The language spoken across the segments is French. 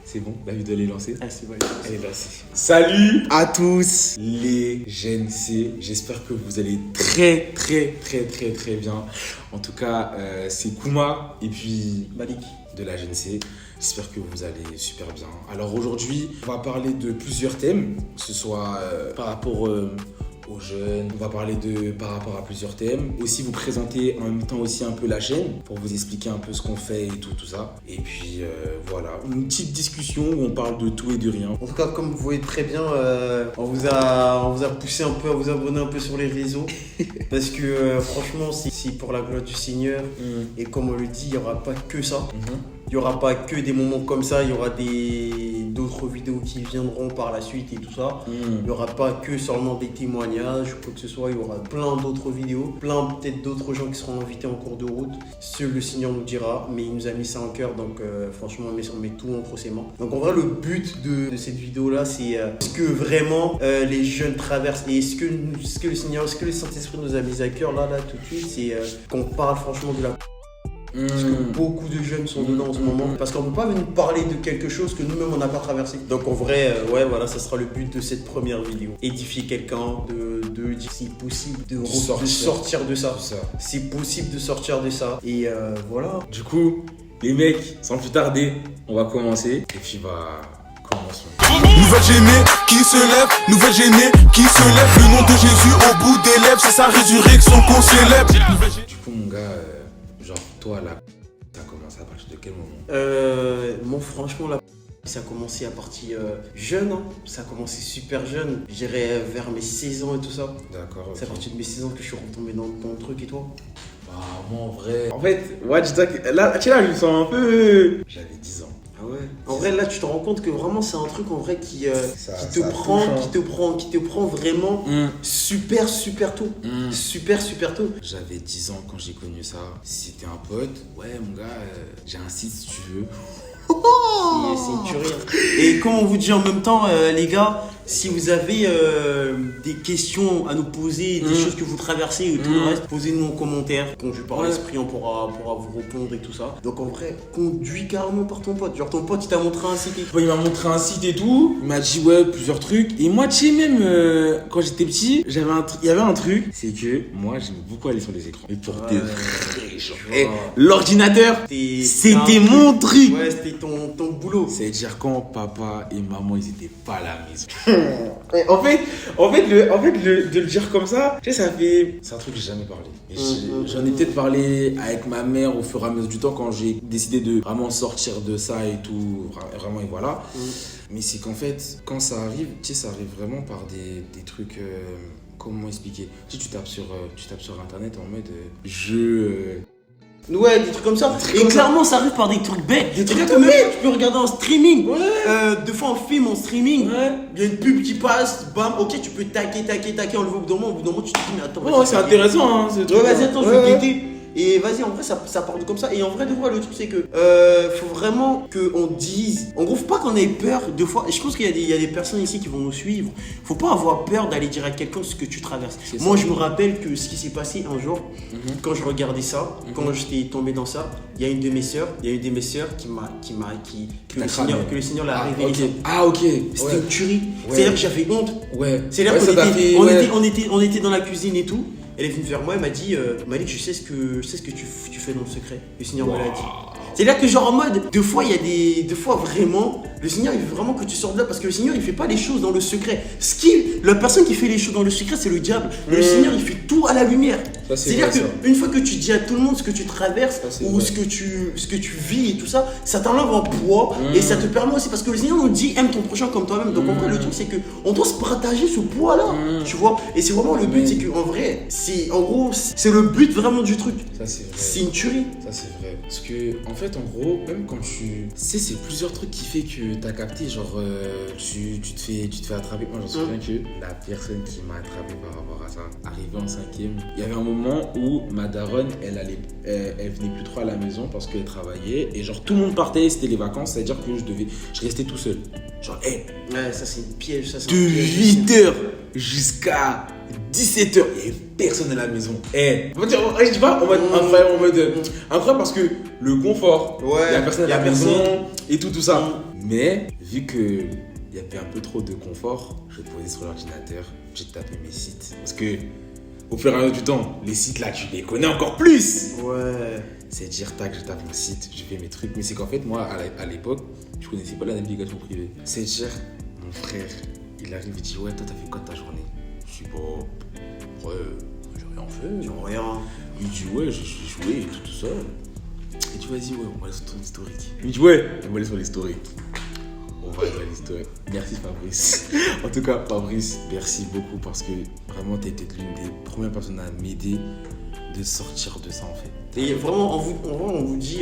C'est bon, la vidéo elle est lancée. Ah, c'est vrai. Elle est lancée. Salut à tous les GNC. J'espère que vous allez très bien. En tout cas, c'est Kouma et puis Malik de la GNC. J'espère que vous allez super bien. Alors aujourd'hui, on va parler de plusieurs thèmes, que ce soit par rapport aux jeunes. On va parler par rapport à plusieurs thèmes. Aussi vous présenter en même temps aussi un peu la chaîne pour vous expliquer un peu ce qu'on fait et tout ça. Et puis voilà, une petite discussion où on parle de tout et de rien. En tout cas, comme vous voyez très bien, on vous a poussé un peu à vous abonner un peu sur les réseaux. Parce que franchement, c'est pour la gloire du Seigneur. Et comme on le dit, il n'y aura pas que ça. Il n'y aura pas que des moments comme ça, il y aura d'autres vidéos qui viendront par la suite et tout ça. Il n'y aura pas que seulement des témoignages ou quoi que ce soit, il y aura plein d'autres vidéos, peut-être d'autres gens qui seront invités en cours de route. Seul le Seigneur nous dira, mais il nous a mis ça en cœur, donc franchement on met tout entre ses mains. Donc en vrai le but de cette vidéo là, c'est est-ce que vraiment les jeunes traversent et est-ce que le Seigneur, est-ce que le Saint-Esprit nous a mis à cœur là tout de suite, c'est qu'on parle franchement de la... Parce que beaucoup de jeunes sont dedans en ce moment. Parce qu'on ne peut pas venir parler de quelque chose que nous-mêmes on n'a pas traversé. Donc en vrai, ouais, voilà, ça sera le but de cette première vidéo. Édifier quelqu'un, de dire c'est possible de sortir de ça. C'est possible de sortir de ça. Et voilà. Du coup, les mecs, sans plus tarder, on va commencer. Et puis commençons. Nouvelle génée qui se lève, nouvelle génée qui se lève. Le nom de Jésus au bout des lèvres, c'est sa résurrection qu'on célèbre. Du coup, mon gars, genre toi là, ça a commencé à partir de quel moment? Moi franchement là, ça a commencé à partir jeune, hein. Ça a commencé super jeune. Je dirais vers mes 16 ans et tout ça. D'accord. C'est à partir de mes 16 ans que je suis retombé dans le truc. Et toi? Bah moi en vrai... En fait, ouais, là, je me sens un peu... J'avais 10 ans. Ah ouais. En vrai là tu te rends compte que vraiment c'est un truc en vrai qui te prend vraiment super tôt. Super tôt. J'avais 10 ans quand j'ai connu ça. C'était un pote. Ouais mon gars, j'ai un site si tu veux. C'est une tuerie. Et comme on vous dit en même temps, les gars, si vous avez des questions à nous poser, des choses que vous traversez et tout le reste, posez-nous en commentaire. Conduit par l'esprit, on pourra vous répondre et tout ça. Donc en vrai, conduis carrément par ton pote. Genre ton pote, il t'a montré un site. Il m'a montré un site et tout. Il m'a dit ouais, plusieurs trucs. Et moi, tu sais, même quand j'étais petit, il y avait un truc. C'est que moi, j'aimais beaucoup aller sur les écrans. Et pour des vrais gens. L'ordinateur, c'était mon truc. Ouais, c'était ton boulot. C'est-à-dire quand papa et maman, ils étaient pas à la maison. En fait, de le dire comme ça, tu sais, c'est un truc que j'ai jamais parlé. J'en ai peut-être parlé avec ma mère au fur et à mesure du temps quand j'ai décidé de vraiment sortir de ça et tout, vraiment et voilà. Mais c'est qu'en fait, quand ça arrive, tu sais, ça arrive vraiment par des trucs. Comment expliquer? Tu sais, tu tapes sur internet en mode Ouais, des trucs comme ça. Et clairement, ça arrive par des trucs bêtes. Des trucs que même tu peux regarder en streaming. Deux fois, on filme en streaming. Il y a une pub qui passe. Bam, ok, tu peux taquer, enlever au bout d'un moment, tu te dis, mais attends. C'est intéressant, hein. Ouais, vas-y, attends, je vais guetter. Et vas-y, en vrai, ça part comme ça. Et en vrai, de vrai, le truc, c'est que faut vraiment qu'on dise. En gros, faut pas qu'on ait peur. Deux fois, je pense qu'il y a des personnes ici qui vont nous suivre. Faut pas avoir peur d'aller dire à quelqu'un ce que tu traverses. Moi, je me rappelle que ce qui s'est passé un jour, quand je regardais ça, quand j'étais tombé dans ça, il y a une de mes sœurs que le Seigneur l'a révélé. Ah, ok. C'était une tuerie. C'est-à-dire que j'avais honte. C'est-à-dire qu'on était dans la cuisine et tout. Elle est venue vers moi, elle m'a dit Malik, je sais ce que tu fais dans le secret. Le Seigneur me l'a dit. C'est là que genre en mode, deux fois vraiment, le Seigneur il veut vraiment que tu sortes de là parce que le Seigneur il fait pas les choses dans le secret. La personne qui fait les choses dans le secret c'est le diable. Mais le Seigneur il fait tout à la lumière. C'est-à-dire qu'une fois que tu dis à tout le monde ce que tu traverses ou ce que tu vis et tout ça, ça t'enlève un poids et ça te permet aussi parce que le Seigneur nous dit aime ton prochain comme toi-même. Donc en vrai le truc c'est que on doit se partager ce poids là, tu vois. Et c'est vraiment le but, c'est que en vrai, c'est le but vraiment du truc. Ça c'est vrai. C'est une tuerie. Ça c'est vrai. Parce que en fait en gros, même quand tu sais, c'est plusieurs trucs qui fait que t'as capté, genre tu te fais attraper. Moi j'en souviens que la personne qui m'a attrapé par rapport à ça, arrivé en 5e, il y avait un moment où ma daronne, elle venait plus trop à la maison parce qu'elle travaillait et genre tout le monde partait, c'était les vacances, c'est-à-dire que je restais tout seul. Genre ouais, ça c'est une piège, ça c'est de 8h jusqu'à 17h, il n'y avait personne à la maison. Je dis pas en mode incroyable parce que le confort, il y a personne à la maison, et tout ça. Mais vu que il y avait un peu trop de confort, je posais sur l'ordinateur, j'ai tapé mes sites. Parce que au fur et à mesure du temps, les sites là, tu les connais encore plus. Ouais. C'est dire, tac, je tape mon site, je fais mes trucs. Mais c'est qu'en fait, moi, à l'époque, je connaissais pas la navigation privée. C'est dire, mon frère, il arrive, il dit, ouais, toi, t'as fait quoi de ta journée? Je dis, bon, ouais, j'ai rien fait. Ils ont rien. Il dit, ouais, j'ai joué et tout ça. Et tu vas dire, ouais, on va aller sur ton historique. Il me dit, ouais, on va aller sur l'historique. On va aller sur l'historique. Merci Fabrice. En tout cas, Fabrice, merci beaucoup parce que vraiment, t'es peut-être l'une des premières personnes à m'aider de sortir de ça en fait. Et vraiment, on vous dit,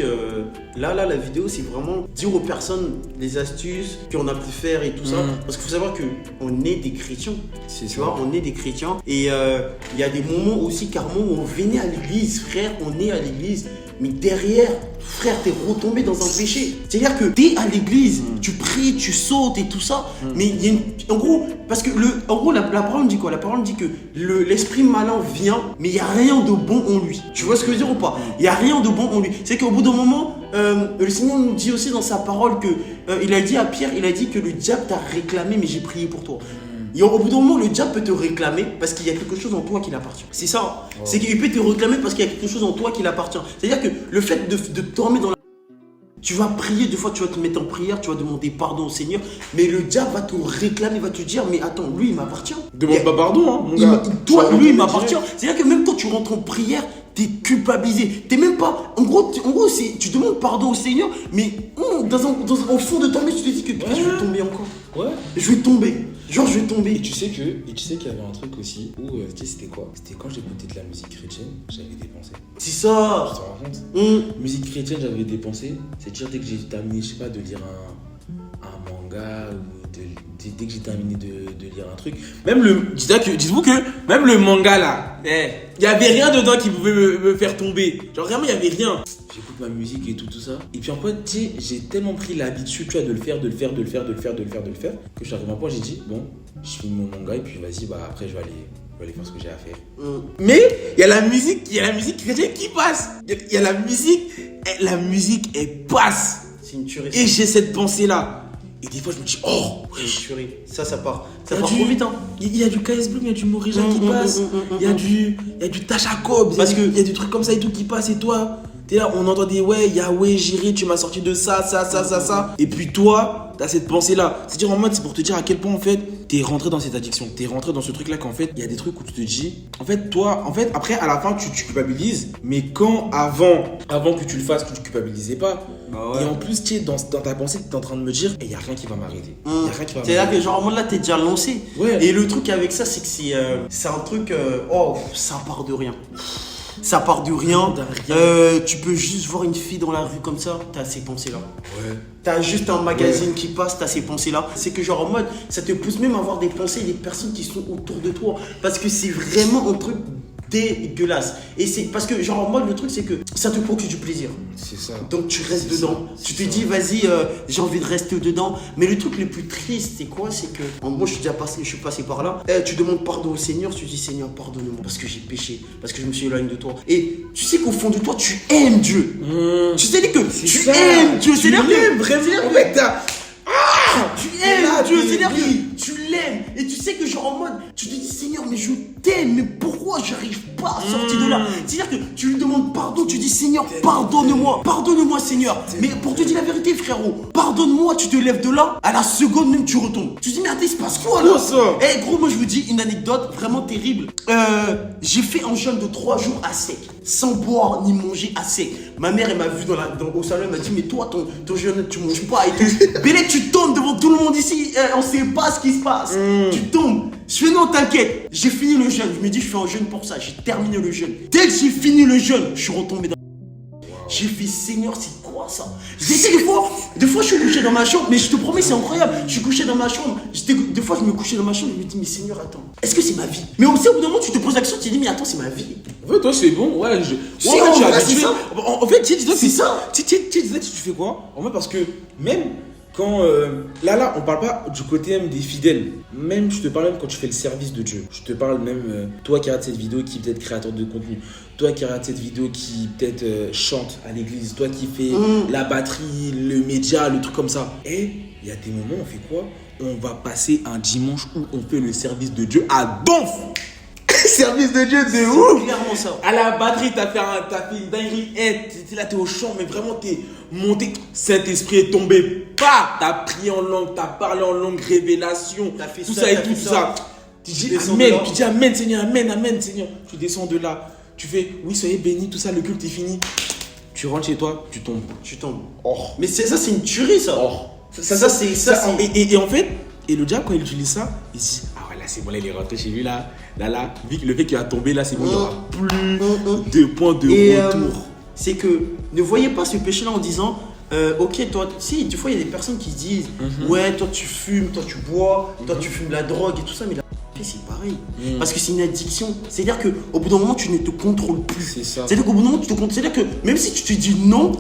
là, la vidéo, c'est vraiment dire aux personnes les astuces qu'on a pu faire et tout ça. Parce qu'il faut savoir qu'on est des chrétiens. Tu vois, on est des chrétiens. Et il y a des moments aussi, carrément, où on venait à l'église, frère, on est à l'église. Mais derrière, frère, t'es retombé dans un péché. C'est-à-dire que t'es à l'église, tu pries, tu sautes et tout ça. Mais il y a en gros, parce que la parole dit quoi? La parole dit que l'esprit malin vient, mais il n'y a rien de bon en lui. Tu vois ce que je veux dire ou pas? Il n'y a rien de bon en lui. C'est qu'au bout d'un moment, le Seigneur nous dit aussi dans sa parole que il a dit à Pierre, il a dit que le diable t'a réclamé, mais j'ai prié pour toi. Et au bout d'un moment, le diable peut te réclamer parce qu'il y a quelque chose en toi qui l'appartient. C'est ça. Oh. C'est qu'il peut te réclamer parce qu'il y a quelque chose en toi qui l'appartient. C'est-à-dire que le fait de te remettre dans la... Tu vas prier, des fois tu vas te mettre en prière, tu vas demander pardon au Seigneur, mais le diable va te réclamer, va te dire, mais attends, lui il m'appartient. Demande pas pardon, hein, mon gars. Toi, lui il m'appartient. C'est-à-dire que même quand tu rentres en prière, t'es culpabilisé. T'es même pas... En gros tu demandes pardon au Seigneur, mais au fond de toi-même, tu te dis que je vais tomber encore. Ouais. Je vais tomber. Genre, je vais tomber. Et tu sais qu'il y avait un truc aussi où, tu sais, c'était quoi? C'était quand j'écoutais de la musique chrétienne, j'avais des pensées. C'est ça. Tu te rends compte? Musique chrétienne, j'avais des pensées. C'est-à-dire, dès que j'ai terminé, je sais pas, de lire un manga ou dès que j'ai terminé de lire un truc. Même dites-vous que même le manga là, il y avait rien dedans qui pouvait me faire tomber. Genre, vraiment, il y avait rien. J'écoute ma musique et tout ça. Et puis en fait, tu sais, j'ai tellement pris l'habitude, tu vois, de le faire, que je suis arrivé à un point, j'ai dit, bon, je finis mon manga et puis vas-y, bah après je vais aller faire ce que j'ai à faire. Mais il y a la musique chrétienne qui passe. Il y a la musique, elle passe. C'est une tuerie. Et j'ai cette pensée-là. Et des fois, je me dis, oh, c'est une tuerie. Ça part. Ça part trop vite, hein. Il y a du KS Bloom, il y a du Morija qui passe. Il y a du Tasha Cobbs. Parce qu'il y a du truc comme ça et tout qui passe. Et toi, t'es là, on entend des ouais, Yahweh, Jiré, tu m'as sorti de ça. Et puis toi, t'as cette pensée-là. C'est-à-dire en mode, c'est pour te dire à quel point en fait, t'es rentré dans cette addiction. T'es rentré dans ce truc-là qu'en fait, il y a des trucs où tu te dis, après, à la fin, tu culpabilises. Mais avant que tu le fasses, tu culpabilisais pas. Bah ouais. Et en plus, tu es dans ta pensée, tu es en train de me dire, il n'y a rien qui va m'arrêter. C'est-à-dire que genre, là, t'es déjà lancé. Ouais. Et le truc avec ça, c'est que c'est un truc, ça part de rien. Ça part de rien. Tu peux juste voir une fille dans la rue comme ça, t'as ces pensées-là. Ouais. T'as juste un magazine qui passe, t'as ces pensées-là. C'est que genre en mode, ça te pousse même à avoir des pensées des personnes qui sont autour de toi. Parce que c'est vraiment un truc dégueulasse. Et c'est parce que genre en mode, le truc c'est que ça te procure du plaisir. C'est ça. Donc tu restes dedans. Tu te dis vas-y, j'ai envie de rester dedans. Mais le truc le plus triste c'est quoi? C'est que moi je suis passé par là. Tu demandes pardon au Seigneur, tu dis Seigneur pardonne-moi parce que j'ai péché, parce que je me suis éloigné de toi. Et tu sais qu'au fond de toi tu aimes Dieu. Tu sais que tu aimes Dieu. Tu l'aimes vraiment. En fait, tu aimes Dieu, c'est-à-dire que tu l'aimes et tu sais que genre en mode, tu te dis Seigneur mais je t'aime, mais pourquoi j'arrive pas à sortir de là? C'est-à-dire que tu lui demandes pardon, tu dis Seigneur pardonne-moi Seigneur. Mais pour te dire la vérité frérot, pardonne-moi, tu te lèves de là, à la seconde même tu retombes. Tu te dis mais attends il se passe quoi là? Gros moi je vous dis une anecdote vraiment terrible. J'ai fait un jeûne de 3 jours à sec, sans boire ni manger à sec. Ma mère elle m'a vu au salon, elle m'a dit mais toi ton jeûne tu manges pas et tout. Bélé tu tombes devant tout le monde ici, on sait pas ce qui se passe. Tu tombes. Je fais non t'inquiète, j'ai fini le jeûne. Je me dis je fais un jeûne pour ça, j'ai terminé le jeûne. Dès que j'ai fini le jeûne, je suis retombé dans... J'ai fait Seigneur c'est quoi ça? Des fois je suis couché dans ma chambre, mais je te promets c'est incroyable. Je suis couché dans ma chambre, des fois je me couchais dans ma chambre, je me dis mais Seigneur attends, est-ce que c'est ma vie? Mais aussi au bout d'un moment tu te poses la question, tu te dis mais attends c'est ma vie. En fait toi c'est bon, ouais tu es habitué. En fait tu sais c'est ça. Tu fais quoi? En fait parce que même Quand là, on parle pas du côté même des fidèles. Même, je te parle même quand tu fais le service de Dieu. Je te parle même, toi qui regardes cette vidéo, qui peut-être créateur de contenu. Toi qui regardes cette vidéo, qui peut-être chante à l'église. Toi qui fais la batterie, le média, le truc comme ça. Et il y a des moments, on fait quoi? On va passer un dimanche où on fait le service de Dieu à donf. Service de Dieu de ouf. Clairement ça. À la batterie, t'as fait une dinguerie. T'es là, t'es au chant, mais vraiment, t'es monté. Saint-Esprit est tombé. T'as prié en langue, t'as parlé en langue, révélation. T'as fait tout ça, ça et t'as tout fait ça. Tu dis Amen. Tu dis Amen, Seigneur, Amen, Amen, Seigneur. Tu descends de là. Tu fais, oui, soyez bénis, tout ça, le culte est fini. Tu rentres chez toi, tu tombes. Mais ça, c'est une tuerie, ça. Ça, c'est. Et en fait, et le diable, quand il utilise ça, il se dit, ah ouais, là, c'est bon, là, il est rentré chez lui, là, vu que le fait qu'il a tombé, là, c'est bon, il n'y aura plus de points de retour. C'est que ne voyez pas ce péché-là en disant, ok, toi, si, des fois, il y a des personnes qui se disent, ouais, toi, tu fumes, toi, tu bois, toi, tu fumes la drogue et tout ça, mais c'est pareil. Parce que c'est une addiction. C'est-à-dire qu'au bout d'un moment, tu ne te contrôles plus. C'est ça. C'est-à-dire qu'au bout d'un moment, tu te contrôles. C'est-à-dire que même si tu te dis non,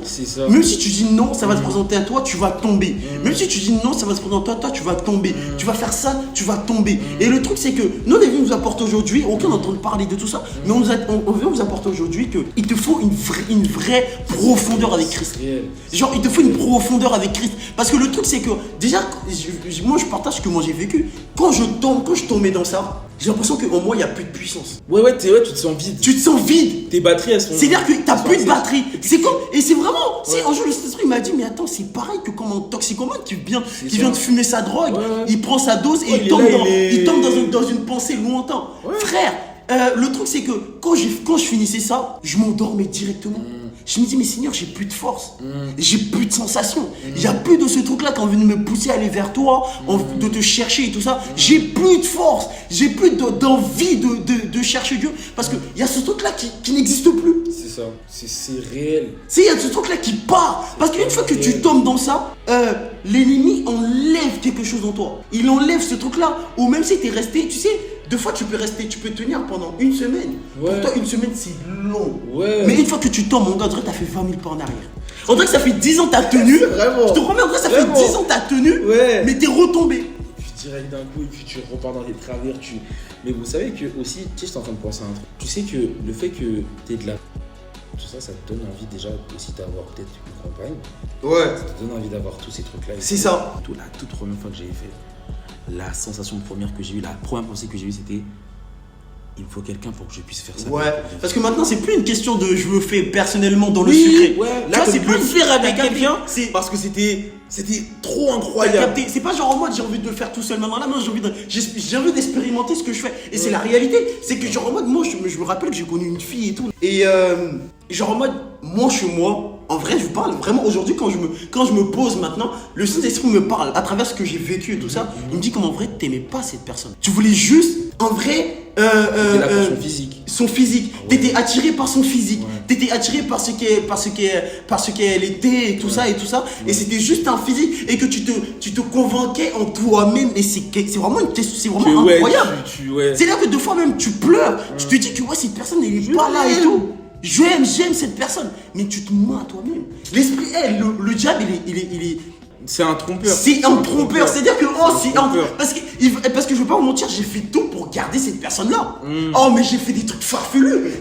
même si tu dis non, ça va se présenter à toi, tu vas tomber. Même si tu dis non, ça va se présenter à toi, tu vas tomber. Tu vas faire ça, tu vas tomber. Et le truc, c'est que nous, on est venu nous apporter aujourd'hui, aucun n'entend parler de tout ça, mais on vient nous apporter aujourd'hui qu'il te faut une vraie profondeur avec Christ. Genre, il te faut une profondeur avec Christ. Parce que le truc, c'est que déjà, moi, je partage ce que moi j'ai vécu. Quand je tombais dans ça, j'ai l'impression qu'en moi, il n'y a plus de puissance. Ouais, tu te sens vide. Tu te sens vide. Tes batteries, elles sont. C'est-à-dire que tu n'as plus de batterie. C'est comme. Et c'est vraiment. Si un jour le Saint-Esprit m'a dit, mais attends, c'est pareil que comme un toxicomane qui vient de fumer sa drogue, il prend sa dose et il tombe dans une pensée lointaine. Frère, le truc, c'est que quand je finissais ça, je m'endormais directement. Je me dis, mais Seigneur, j'ai plus de force, j'ai plus de sensation, il n'y a plus de ce truc-là qui a envie de me pousser à aller vers toi, de te chercher et tout ça. J'ai plus de force, j'ai plus d'envie de chercher Dieu parce qu'il y a ce truc-là qui n'existe plus. C'est ça, c'est réel. Il y a ce truc-là qui part. Parce qu'une fois que tu tombes dans ça, l'ennemi enlève quelque chose en toi. Il enlève ce truc-là. Ou même si tu es resté, tu sais, deux fois tu peux tenir pendant une semaine. Pour toi, une semaine, c'est long. Mais une fois que tu tombes, mon gars, on dirait que tu as fait 20 000 pas en arrière. On dirait que ça fait 10 ans que tu as tenu. Vraiment. Je te promets, on dirait que ça fait 10 ans que tu as tenu. Mais tu es retombé. Puis direct d'un coup, et puis tu repars dans les travers. Mais vous savez que aussi, tu sais, je suis en train de penser à un truc. Tu sais que le fait que tu es de la. Tout ça, ça te donne envie déjà aussi d'avoir peut-être une compagne. Ça te donne envie d'avoir tous ces trucs-là. C'est ça. La toute première fois que j'ai fait, la sensation première que j'ai eue, la première pensée que j'ai eue, c'était il me faut quelqu'un pour que je puisse faire ça. Parce que maintenant, c'est plus une question de je me fais personnellement dans le secret. Là, c'est plus le faire avec quelqu'un. Parce que c'était trop incroyable. C'est pas genre en mode j'ai envie de le faire tout seul maintenant. Là, non, j'ai envie d'expérimenter ce que je fais. Et c'est la réalité. C'est que genre en mode, moi, je me rappelle que j'ai connu une fille et tout. Et genre en mode, moi, chez moi, en vrai, je vous parle vraiment aujourd'hui, quand je me pose maintenant, le Saint-Esprit me parle à travers ce que j'ai vécu et tout ça. Il me dit qu'en vrai, t'aimais pas cette personne. Tu voulais juste, en vrai, son physique. T'étais attiré par son physique. T'étais attiré par ce qu'elle était et tout ça et tout ça. Et c'était juste un physique et que tu te convainquais en toi-même. Et c'est vraiment incroyable. C'est là que deux fois même tu pleures. Tu te dis que cette personne elle est pas là et tout. J'aime cette personne, mais tu te mens à toi-même. L'esprit, le diable, il est. C'est un trompeur. C'est un trompeur. C'est-à-dire que, parce que je veux pas vous mentir, j'ai fait tout pour garder cette personne-là. Oh, mais j'ai fait des trucs farfelus.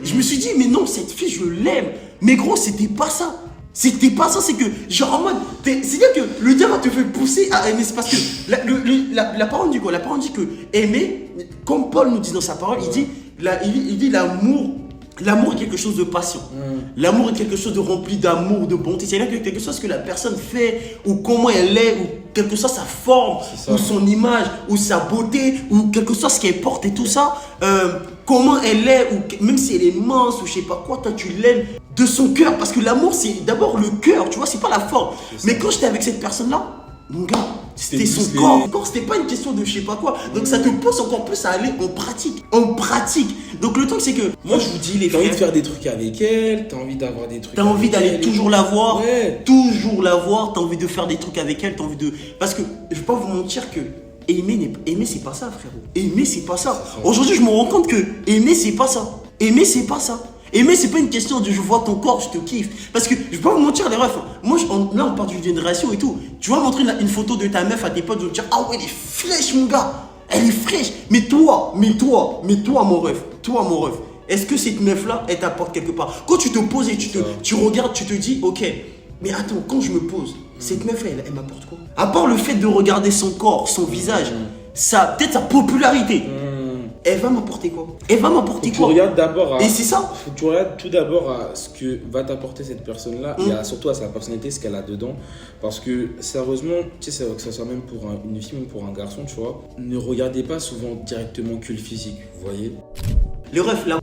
Je me suis dit, mais non, cette fille, je l'aime. Mais gros, c'était pas ça. C'est que, genre en mode. C'est-à-dire que le diable te fait pousser à aimer. C'est parce que la parole dit quoi? La parole dit que aimer, comme Paul nous dit dans sa parole, il dit l'amour. L'amour est quelque chose de patient. L'amour est quelque chose de rempli d'amour, de bonté. C'est-à-dire quelque chose que la personne fait, ou comment elle est, ou quelque chose sa forme, ou son image, ou sa beauté, ou quelque chose ce qu'elle porte et tout ça. Comment elle est, ou même si elle est mince, ou je sais pas quoi, toi tu l'aimes de son cœur. Parce que l'amour, c'est d'abord le cœur, tu vois, c'est pas la forme. Mais quand j'étais avec cette personne-là, mon gars, c'était son corps. C'était pas une question de je sais pas quoi. Donc ça te pousse encore plus à aller en pratique. Donc le truc c'est que moi je vous dis les frères, t'as envie de faire des trucs avec elle, t'as envie d'avoir des trucs. T'as envie d'aller toujours la voir, t'as envie de faire des trucs avec elle, t'as envie de. Parce que je vais pas vous mentir que aimer c'est pas ça, frérot. Aimer c'est pas ça. Aujourd'hui je me rends compte que aimer c'est pas ça. Aimer, c'est pas une question de je vois ton corps, je te kiffe. Parce que je vais pas vous mentir, les refs. Moi, là, on parle d'une génération et tout. Tu vas montrer une photo de ta meuf à tes potes, ils vont te dire ah ouais, elle est fraîche, mon gars. Elle est fraîche. Mais toi, mon ref. Est-ce que cette meuf-là, elle t'apporte quelque part? Quand tu te poses et tu regardes, tu te dis ok, mais attends, quand je me pose, cette meuf-là, elle m'apporte quoi? À part le fait de regarder son corps, son visage, peut-être sa popularité. Elle va m'apporter quoi? Tu regardes d'abord Et c'est ça. Faut que tu regardes tout d'abord à ce que va t'apporter cette personne-là et surtout à sa personnalité, ce qu'elle a dedans. Parce que sérieusement, tu sais, que ça soit même pour une fille, même pour un garçon, tu vois, ne regardez pas souvent directement que le physique, vous voyez. Les refs, la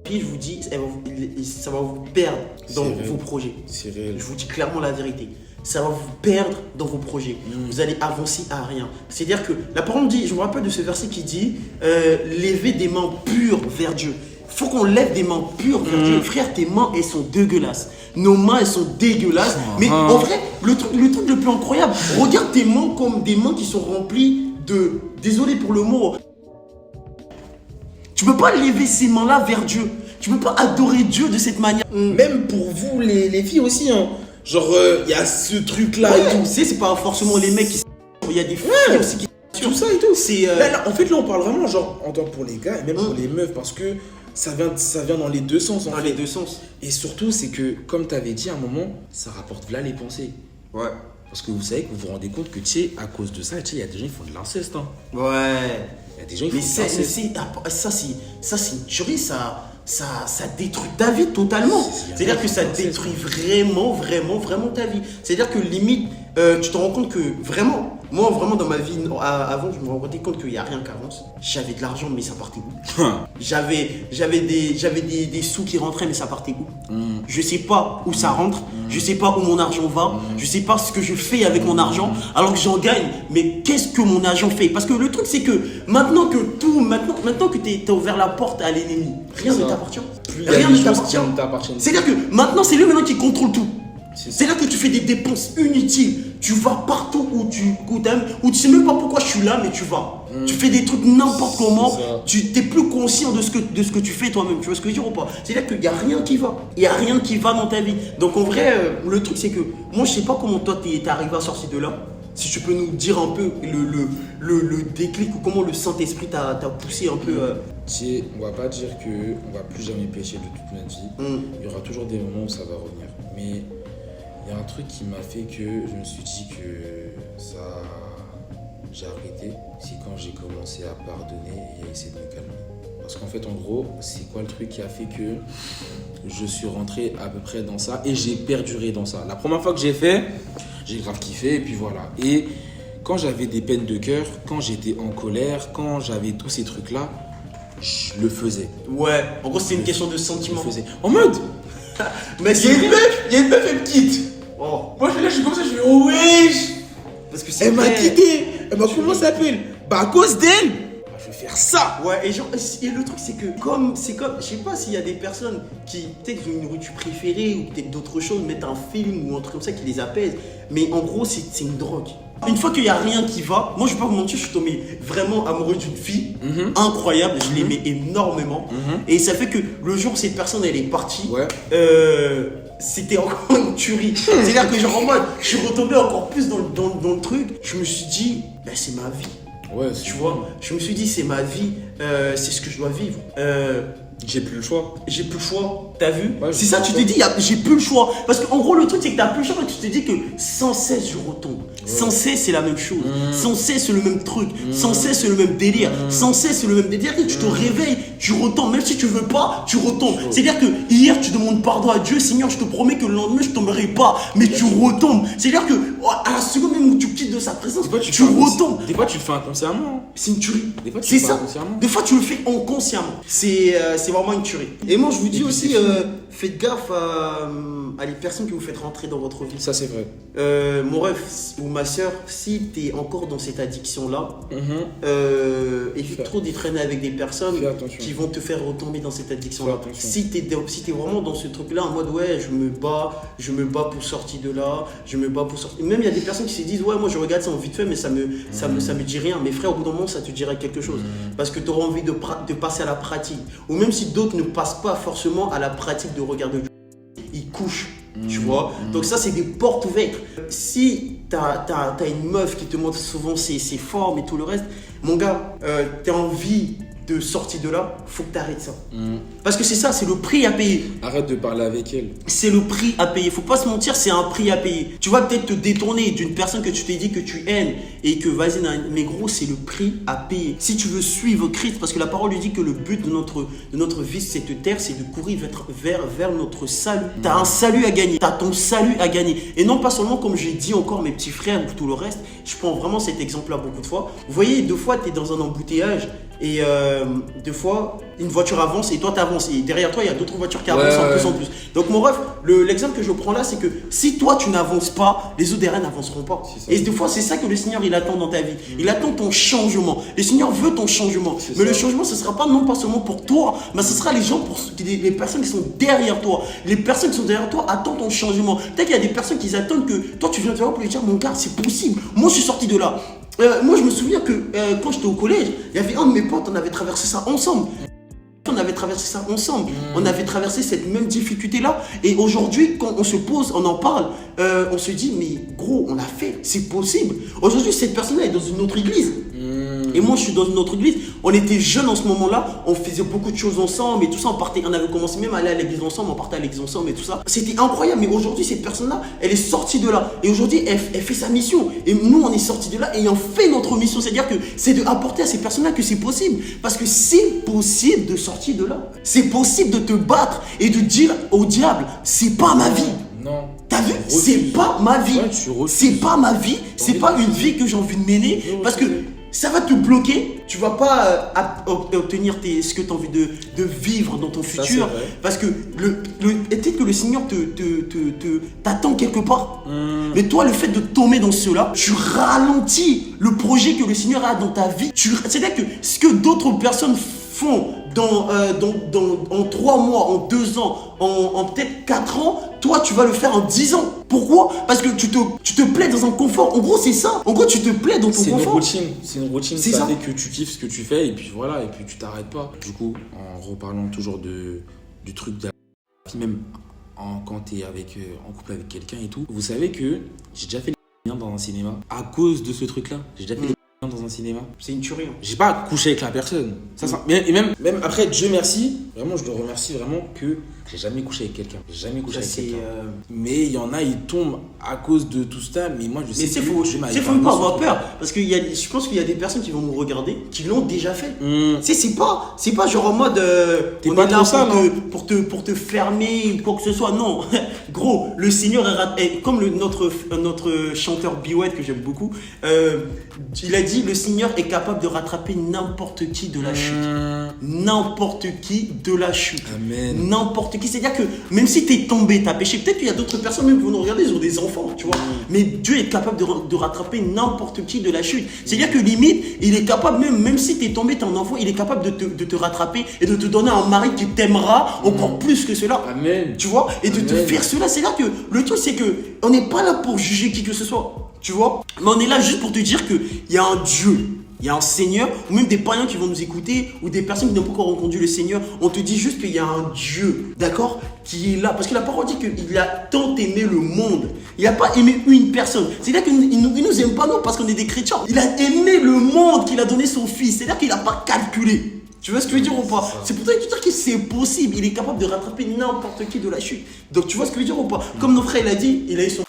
fille, je vous dis, ça va vous perdre dans vos projets. C'est réel. Je vous dis clairement la vérité. Ça va vous perdre dans vos projets. Vous allez avancer à rien. C'est-à-dire que la parole dit, je me rappelle de ce verset qui dit levez des mains pures vers Dieu. Il faut qu'on lève des mains pures vers Dieu. Frère, tes mains, elles sont dégueulasses. Nos mains, elles sont dégueulasses. Mais en vrai, le truc le plus incroyable, regarde tes mains comme des mains qui sont remplies de... Désolé pour le mot. Tu ne peux pas lever ces mains-là vers Dieu. Tu ne peux pas adorer Dieu de cette manière. Même pour vous, les filles aussi, hein. Genre, il y a ce truc-là et tout. Tu sais, c'est pas forcément les mecs qui... Il y a des filles aussi qui... Tout ça et tout. Là, en fait, là, on parle vraiment, genre, en tant que pour les gars et même pour les meufs, parce que ça vient dans les deux sens. Les deux sens. Et surtout, c'est que, comme tu avais dit à un moment, ça rapporte là les pensées. Ouais. Parce que vous savez que vous vous rendez compte que, tu sais, à cause de ça, tu sais, il y a des gens qui font de l'inceste. Hein. Ouais. Il y a des gens qui font de l'inceste. Ça, c'est une tuerie, ça détruit ta vie totalement. C'est-à-dire que ça détruit vraiment ta vie. C'est-à-dire que limite, tu te rends compte que vraiment, moi vraiment dans ma vie, avant je me rendais compte qu'il n'y a rien qu'avance. J'avais de l'argent mais ça partait où? J'avais des sous qui rentraient mais ça partait où? Je sais pas où ça rentre, je sais pas où mon argent va, je sais pas ce que je fais avec mon argent alors que j'en gagne, mais qu'est-ce que mon argent fait? Parce que le truc c'est que maintenant que t'as ouvert la porte à l'ennemi, rien ne t'appartient. Rien ne t'appartient. C'est-à-dire que maintenant c'est lui maintenant qui contrôle tout. C'est là que tu fais des dépenses inutiles. Tu vas partout où tu sais même pas pourquoi je suis là, mais tu vas. Tu fais des trucs n'importe comment. Tu t'es plus conscient de ce que tu fais toi-même. Tu vois ce que je veux dire ou pas? C'est là qu'il n'y a rien qui va. Il n'y a rien qui va dans ta vie. Donc en vrai, le truc c'est que moi je sais pas comment toi t'es arrivé à sortir de là. Si tu peux nous dire un peu le déclic ou comment le Saint-Esprit t'a poussé un peu. Tu sais, on va pas dire qu'on va plus jamais pécher de toute notre vie. Il y aura toujours des moments où ça va revenir. Mais il y a un truc qui m'a fait que je me suis dit que ça, j'ai arrêté. C'est quand j'ai commencé à pardonner et à essayer de me calmer. Parce qu'en fait, en gros, c'est quoi le truc qui a fait que je suis rentré à peu près dans ça et j'ai perduré dans ça. La première fois que j'ai fait, j'ai grave kiffé et puis voilà. Et quand j'avais des peines de cœur, quand j'étais en colère, quand j'avais tous ces trucs-là, je le faisais. Ouais, en gros, c'est une question de sentiment. Je le faisais. En mode, mais il y a une meuf, elle me quitte. Oh. Moi, je suis comme ça, je fais oh wesh. Parce que elle m'a quitté. Elle m'a comment ça s'appelle? Bah à cause d'elle. Je vais faire ça. Ouais, et le truc c'est que je sais pas s'il y a des personnes qui peut-être ont une nourriture préférée ou peut-être d'autres choses, mettent un film ou un truc comme ça qui les apaise. Mais en gros, c'est une drogue. Une fois qu'il n'y a rien qui va, moi je vais pas vous mentir, je suis tombé vraiment amoureux d'une fille incroyable, je l'aimais énormément. Et ça fait que le jour où cette personne elle est partie, c'était encore une tuerie. C'est-à-dire que genre en mode, je suis retombé encore plus dans le truc. Je me suis dit, bah, c'est ma vie. Ouais, tu vois, je me suis dit, c'est ma vie, c'est ce que je dois vivre. J'ai plus le choix. J'ai plus le choix, t'as vu? Ouais, c'est ça, tu te dis, j'ai plus le choix. Parce qu'en gros, le truc, c'est que t'as plus le choix et tu te dis que sans cesse, je retombe. Ouais. Sans cesse, c'est la même chose. Sans cesse, c'est le même truc. Sans cesse, c'est le même délire. Sans cesse, c'est le même délire. Et tu te réveilles, tu retombes. Même si tu veux pas, tu retombes. C'est-à-dire que hier, tu demandes pardon à Dieu. Seigneur, je te promets que le lendemain, je tomberai pas. Mais tu retombes. C'est-à-dire que à la seconde même où tu quittes de sa présence, tu retombes. Des fois, tu le fais inconsciemment. C'est une tuerie. Des fois, tu le fais inconsciemment. Des fois, tu le fais inconsciemment. C'est vraiment une tuerie. Et moi, je vous dis aussi, faites gaffe à les personnes que vous faites rentrer dans votre vie. Ça, c'est vrai. Mon ref ou ma soeur, si tu es encore dans cette addiction-là, évite trop d'y traîner avec des personnes qui vont te faire retomber dans cette addiction-là. Si tu es vraiment dans ce truc-là, en mode ouais, je me bats pour sortir de là, je me bats pour sortir. Même il y a des personnes qui se disent ouais, moi je regarde ça en vite fait, mais ça me dit rien. Mais frère, au bout d'un moment, ça te dirait quelque chose. Parce que tu auras envie de passer à la pratique. Ou même si d'autres ne passent pas forcément à la pratique de regarder, ils couchent. Tu vois, donc ça c'est des portes ouvertes. Si t'as une meuf qui te montre souvent ses formes et tout le reste, mon gars, t'as envie de sortir de là, faut que t'arrêtes ça. Parce que c'est ça, c'est le prix à payer. Arrête de parler avec elle. C'est le prix à payer. Faut pas se mentir, c'est un prix à payer. Tu vas peut-être te détourner d'une personne que tu t'es dit que tu aimes et que vas-y, mais gros, c'est le prix à payer. Si tu veux suivre Christ, parce que la parole lui dit que le but de notre vie, cette terre, c'est de courir vers notre salut. T'as un salut à gagner. T'as ton salut à gagner. Et non pas seulement, comme j'ai dit encore, mes petits frères ou tout le reste. Je prends vraiment cet exemple-là beaucoup de fois. Vous voyez, deux fois, t'es dans un embouteillage. Et deux fois, une voiture avance et toi t'avances. Et derrière toi, il y a d'autres voitures qui avancent en plus en plus. Donc mon ref, l'exemple que je prends là, c'est que si toi tu n'avances pas, les autres derrière n'avanceront pas. Et des fois, c'est ça que le Seigneur il attend dans ta vie. Il attend ton changement. Le Seigneur veut ton changement. Mais le changement, ce ne sera pas non pas seulement pour toi, mais ce sera les gens, les personnes qui sont derrière toi. Les personnes qui sont derrière toi attendent ton changement. Peut-être qu'il y a des personnes qui attendent que toi tu viens te voir pour lui dire, mon gars, c'est possible. Moi, je suis sorti de là. Moi, je me souviens que quand j'étais au collège, il y avait un de mes potes, on avait traversé ça ensemble. On avait traversé cette même difficulté-là. Et aujourd'hui, quand on se pose, on en parle, on se dit, mais gros, on l'a fait, c'est possible. Aujourd'hui, cette personne-là est dans une autre église. Et moi, je suis dans une autre église. On était jeunes en ce moment-là. On faisait beaucoup de choses ensemble et tout ça. On avait commencé même à aller à l'église ensemble. On partait à l'église ensemble et tout ça. C'était incroyable. Mais aujourd'hui, cette personne-là, elle est sortie de là. Et aujourd'hui, elle fait sa mission. Et nous, on est sortis de là ayant fait notre mission. C'est-à-dire que c'est d'apporter à ces personnes-là que c'est possible. Parce que c'est possible de sortir de là. C'est possible de te battre et de dire au diable, c'est pas ma vie. Non. T'as vu? C'est pas ma vie. C'est pas ma vie. C'est pas une vie que j'ai envie de mener. Parce que ça va te bloquer. Tu vas pas obtenir ce que tu as envie de vivre dans ton futur. Parce que peut-être que le Seigneur t'attend quelque part. Mais toi, le fait de tomber dans cela, tu ralentis le projet que le Seigneur a dans ta vie. C'est-à-dire que ce que d'autres personnes font en 3 mois, en 2 ans, en peut-être 4 ans, toi tu vas le faire en 10 ans. Pourquoi? Parce que tu te plais dans un confort. En gros, c'est ça. En gros, tu te plais dans ton confort. C'est une routine. Ça fait que tu kiffes ce que tu fais et puis voilà, et puis tu t'arrêtes pas. Du coup, en reparlant toujours du truc de même quand t'es en couple avec quelqu'un et tout, vous savez que j'ai déjà fait les dans un cinéma à cause de ce truc-là. J'ai déjà fait dans un cinéma. C'est une tuerie. J'ai pas couché avec la personne. Et même après, Dieu merci, vraiment, je le remercie vraiment que j'ai jamais couché avec quelqu'un. Mais il y en a, ils tombent à cause de tout ça. Mais moi, je sais que il faut pas avoir peur. Parce que je pense qu'il y a des personnes qui vont nous regarder qui l'ont déjà fait. C'est pas genre en mode t'es pas trop ça, pour te fermer ou quoi que ce soit. Non. Gros, le Seigneur est comme notre chanteur Biwet que j'aime beaucoup. Il a dit, le Seigneur est capable de rattraper n'importe qui de la chute. N'importe qui de la chute. Amen. N'importe qui. C'est-à-dire que même si t'es tombé, t'as péché, peut-être qu'il y a d'autres personnes même qui vont nous regarder, ils ont des enfants, tu vois. Mais Dieu est capable de rattraper n'importe qui de la chute. C'est-à-dire que limite, il est capable, même si t'es tombé, t'es un enfant, il est capable de te rattraper et de te donner un mari qui t'aimera encore plus que cela. Amen. Tu vois. Et de te faire cela. C'est-à-dire que le truc, c'est que on n'est pas là pour juger qui que ce soit. Tu vois, mais on est là juste pour te dire qu'il y a un Dieu, il y a un Seigneur, ou même des païens qui vont nous écouter, ou des personnes qui n'ont pas encore entendu le Seigneur. On te dit juste qu'il y a un Dieu, d'accord, qui est là. Parce que la parole dit qu'il a tant aimé le monde. Il n'a pas aimé une personne. C'est-à-dire qu'il ne nous aime pas, non, parce qu'on est des chrétiens. Il a aimé le monde, qu'il a donné son fils. C'est-à-dire qu'il n'a pas calculé. Tu vois ce que je veux dire ou pas? C'est pour ça que tu dis que c'est possible. Il est capable de rattraper n'importe qui de la chute. Donc tu vois ce que je veux dire ou pas? Comme nos frères, il a dit, il a eu son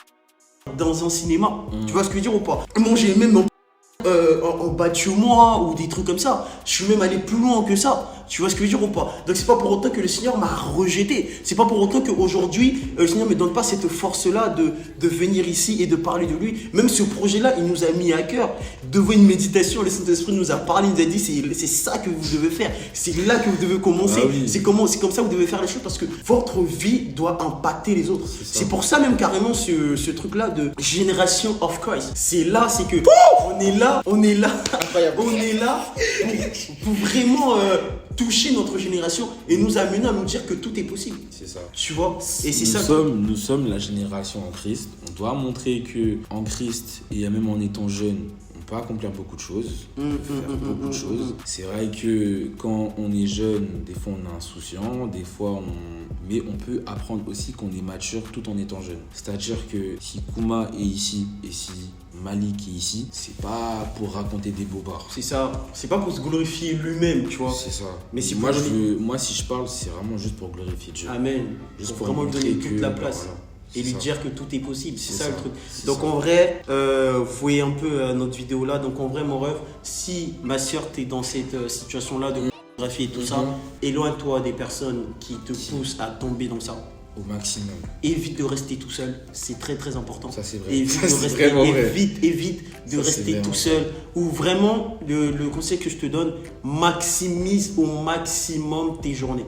dans un cinéma. Tu vois ce que je veux dire ou pas? Moi, j'ai même en bas de chez moi ou des trucs comme ça. Je suis même allé plus loin que ça. Tu vois ce que je veux dire ou pas? Donc c'est pas pour autant que le Seigneur m'a rejeté. C'est pas pour autant qu'aujourd'hui le Seigneur me donne pas cette force-là de venir ici et de parler de lui. Même ce projet-là, il nous a mis à cœur. Devant une méditation, le Saint-Esprit nous a parlé, il nous a dit c'est ça que vous devez faire. C'est là que vous devez commencer. C'est comme ça que vous devez faire les choses parce que votre vie doit impacter les autres. C'est pour ça même carrément ce truc-là de Generation of Christ. C'est que on est là. Incroyable. On est là pour vraiment toucher notre génération et nous amener à nous dire que tout est possible. C'est ça. Tu vois. Et c'est ça. Nous sommes la génération en Christ. On doit montrer que en Christ et même en étant jeune, on peut accomplir beaucoup de choses. Beaucoup de choses. C'est vrai que quand on est jeune, des fois on est insouciant, des fois mais on peut apprendre aussi qu'on est mature tout en étant jeune. C'est-à-dire que si Kouma est ici et si Malik est ici, c'est pas pour raconter des bobards. C'est ça. C'est pas pour se glorifier lui-même, tu vois. C'est ça. Mais si moi, si je parle, c'est vraiment juste pour glorifier Dieu. Amen. Juste pour vraiment lui donner toute la place. Voilà. Et lui dire que tout est possible, c'est ça le truc. Donc ça. En vrai, vous voyez un peu notre vidéo là, donc en vrai mon rêve, si ma soeur t'es dans cette situation là de photographie et tout ça, éloigne-toi des personnes qui te poussent à tomber dans ça. Au maximum. Évite de rester tout seul, c'est très très important. Ça c'est vrai. Évite de rester tout seul. Ou vraiment, le conseil que je te donne, maximise au maximum tes journées.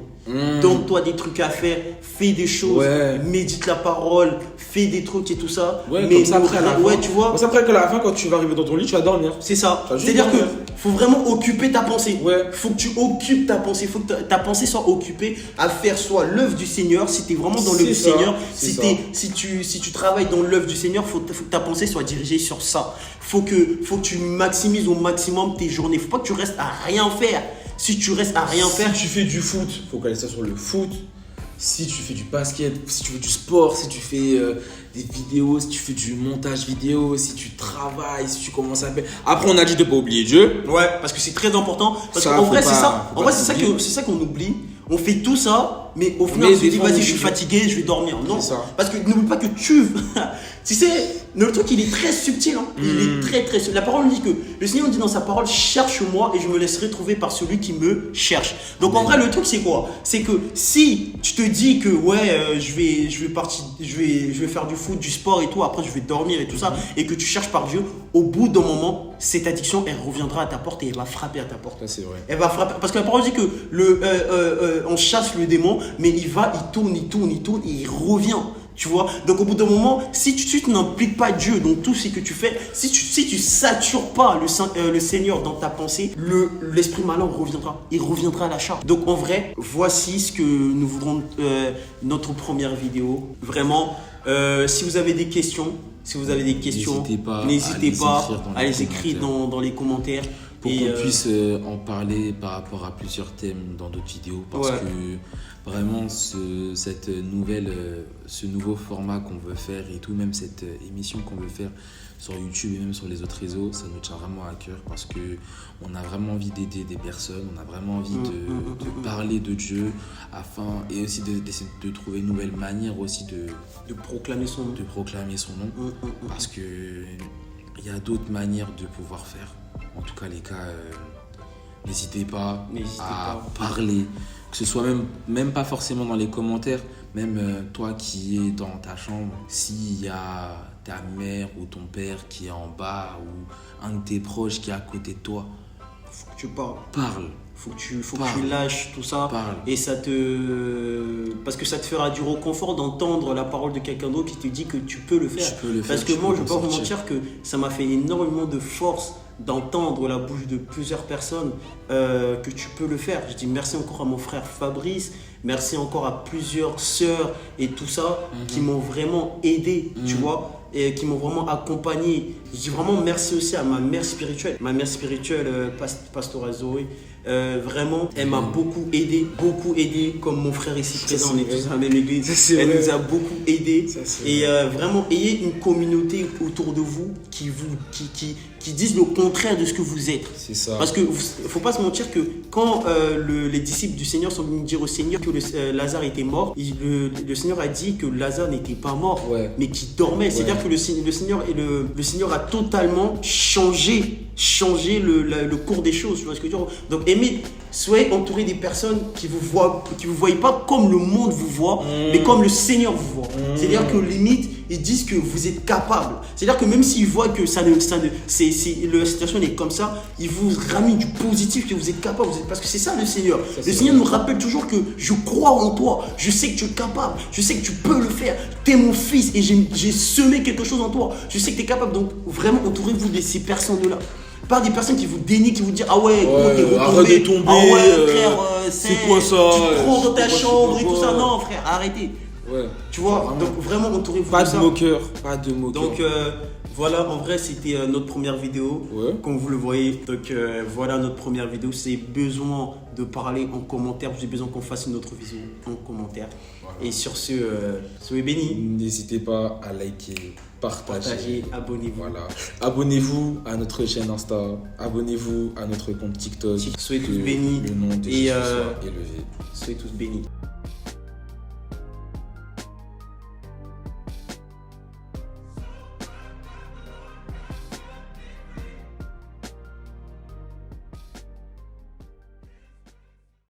Donne-toi des trucs à faire, fais des choses, médite la parole, fais des trucs et tout ça. Ouais, mais comme ça après, tu vois. Comme ça après qu'à la fin, quand tu vas arriver dans ton lit, tu vas dormir. C'est ça. C'est-à-dire que faut vraiment occuper ta pensée. Faut que tu occupes ta pensée. Faut que ta pensée soit occupée à faire soit l'œuvre du Seigneur. Si tu es vraiment dans l'œuvre du Seigneur, si tu travailles dans l'œuvre du Seigneur, faut que ta pensée soit dirigée sur ça. Faut que tu maximises au maximum tes journées. Faut pas que tu restes à rien faire. Si tu restes à rien faire, si tu fais du foot, focalise ça sur le foot. Si tu fais du basket, si tu fais du sport, si tu fais des vidéos, si tu fais du montage vidéo, si tu travailles, si tu commences à faire. Après, on a dit de ne pas oublier Dieu. Ouais, parce que c'est très important. Parce qu'en vrai, c'est ça. En vrai, c'est ça qu'on oublie. On fait tout ça, mais au final, on se dit, vas-y, je suis fatigué, je vais dormir. Non, parce que n'oublie pas que tu sais, le truc, il est très subtil. Hein. Il est très, très subtil. La parole dit que le Seigneur dit dans sa parole, cherche-moi et je me laisserai trouver par celui qui me cherche. Donc, en vrai, le truc, c'est quoi? C'est que si tu te dis que, je vais faire du foot, du sport et tout, après, je vais dormir et tout ça, et que tu cherches par Dieu, au bout d'un moment, cette addiction, elle reviendra à ta porte et elle va frapper à ta porte. Ça, c'est vrai. Elle va frapper. Parce que la parole dit que on chasse le démon, mais il tourne et il revient. Tu vois, donc au bout d'un moment, si tu n'impliques pas Dieu dans tout ce que tu fais, si tu satures pas le Seigneur dans ta pensée, l'esprit malin reviendra. Il reviendra à la charge. Donc en vrai, voici ce que nous voudrons notre première vidéo. Vraiment, si vous avez des questions, n'hésitez pas à les écrire dans les commentaires. Pour qu'on puisse en parler par rapport à plusieurs thèmes dans d'autres vidéos. Parce que vraiment, ce nouveau format qu'on veut faire et tout, même cette émission qu'on veut faire sur YouTube et même sur les autres réseaux, ça nous tient vraiment à cœur parce qu'on a vraiment envie d'aider des personnes, on a vraiment envie de parler de Dieu et aussi d'essayer de trouver une nouvelle manière aussi de proclamer son nom. Parce qu'il y a d'autres manières de pouvoir faire. En tout cas, les gars, n'hésitez pas à parler, que ce soit même pas forcément dans les commentaires, même toi qui es dans ta chambre, s'il y a ta mère ou ton père qui est en bas ou un de tes proches qui est à côté de toi, faut que tu parles. Faut que tu lâches tout ça. Et parce que ça te fera du réconfort d'entendre la parole de quelqu'un d'autre qui te dit que tu peux le faire. Parce que moi, je ne vais pas vous mentir que ça m'a fait énormément de force d'entendre la bouche de plusieurs personnes que tu peux le faire. Je dis merci encore à mon frère Fabrice, merci encore à plusieurs sœurs et tout ça qui m'ont vraiment aidé, tu vois, et qui m'ont vraiment accompagné. Je dis vraiment merci aussi à ma mère spirituelle, Pastora Zoé. Vraiment, elle m'a beaucoup aidé, comme mon frère ici présent, on est tous dans la même église. Elle nous a beaucoup aidé. Et vraiment, ayez une communauté autour de vous qui disent le contraire de ce que vous êtes. C'est ça. Parce qu'il ne faut pas se mentir que quand les disciples du Seigneur sont venus dire au Seigneur que Lazare était mort, le Seigneur a dit que Lazare n'était pas mort, mais qu'il dormait. C'est-à-dire que le Seigneur a totalement changé le cours des choses. Tu vois ce que je veux dire? Donc soyez entouré des personnes qui vous voient pas comme le monde vous voit, mais comme le Seigneur vous voit. C'est-à-dire que limite, ils disent que vous êtes capable. C'est-à-dire que même s'ils voient que la situation est comme ça, ils vous ramènent du positif, que vous êtes capable. Parce que c'est ça le Seigneur. Le Seigneur nous rappelle toujours que je crois en toi, je sais que tu es capable, je sais que tu peux le faire. Tu es mon fils et j'ai semé quelque chose en toi. Je sais que tu es capable. Donc vraiment, entourez-vous de ces personnes-là. Pas des personnes qui vous dénigrent, qui vous disent ah ouais, gros, t'es retombé. Arrête de tomber. Ah ouais, frère, c'est quoi ça? Tu te prends dans ta C'est quoi, chambre et c'est tout ça. quoi? Non, frère, arrêtez. Ouais. Tu vois, Vraiment. donc vraiment entourez-vous Pas de de ça. moqueur, pas de moqueur. Donc voilà, en vrai, c'était notre première vidéo. Ouais. Comme vous le voyez, donc voilà notre première vidéo. C'est besoin de parler en commentaire. J'ai besoin qu'on fasse une autre vidéo en commentaire. Voilà. Et sur ce, soyez bénis. N'hésitez pas à liker, partager. Abonnez-vous. Voilà. Abonnez-vous à notre chaîne Insta. Abonnez-vous à notre compte TikTok. Soyez tous Que bénis. Le nom de Et, Jésus soit élevé. Soyez tous bénis.